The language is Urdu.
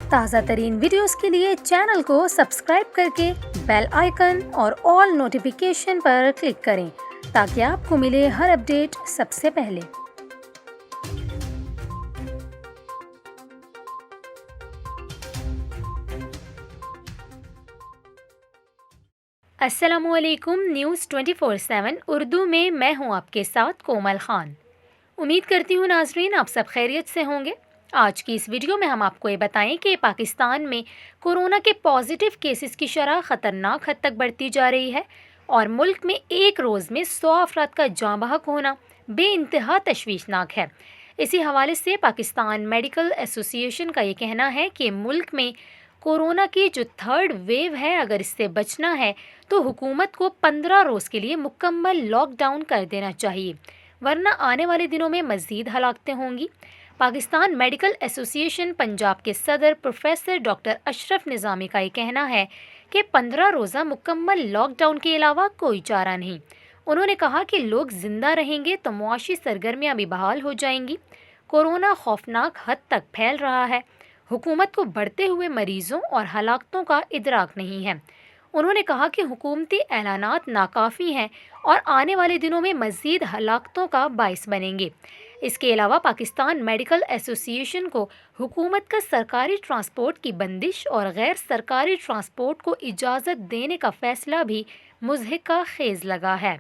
تازہ ترین ویڈیوز کے لیے چینل کو سبسکرائب کر کے بیل آئیکن اور آل نوٹیفیکیشن پر کلک کریں تاکہ آپ کو ملے ہر اپڈیٹ سب سے پہلے۔ السلام علیکم، نیوز 24/7 اردو میں ہوں آپ کے ساتھ کومل خان۔ امید کرتی ہوں ناظرین آپ سب خیریت سے ہوں گے۔ آج کی اس ویڈیو میں ہم آپ کو یہ بتائیں کہ پاکستان میں کورونا کے پازیٹیو کیسز کی شرح خطرناک حد تک بڑھتی جا رہی ہے اور ملک میں ایک روز میں 100 افراد کا جاں بحق ہونا بے انتہا تشویشناک ہے۔ اسی حوالے سے پاکستان میڈیکل ایسوسی ایشن کا یہ کہنا ہے کہ ملک میں کورونا کی جو تھرڈ ویو ہے، اگر اس سے بچنا ہے تو حکومت کو 15 روز کے لیے مکمل لاک ڈاؤن کر دینا چاہیے، ورنہ آنے والے دنوں میں مزید ہلاکتیں ہوں گی۔ پاکستان میڈیکل ایسوسی ایشن پنجاب کے صدر پروفیسر ڈاکٹر اشرف نظامی کا یہ کہنا ہے کہ 15 روزہ مکمل لاک ڈاؤن کے علاوہ کوئی چارہ نہیں۔ انہوں نے کہا کہ لوگ زندہ رہیں گے تو معاشی سرگرمیاں بھی بحال ہو جائیں گی۔ کورونا خوفناک حد تک پھیل رہا ہے، حکومت کو بڑھتے ہوئے مریضوں اور ہلاکتوں کا ادراک نہیں ہے۔ انہوں نے کہا کہ حکومتی اعلانات ناکافی ہیں اور آنے والے دنوں میں مزید ہلاکتوں کا باعث بنیں گے۔ اس کے علاوہ پاکستان میڈیکل ایسوسی ایشن کو حکومت کا سرکاری ٹرانسپورٹ کی بندش اور غیر سرکاری ٹرانسپورٹ کو اجازت دینے کا فیصلہ بھی مضحکہ خیز لگا ہے۔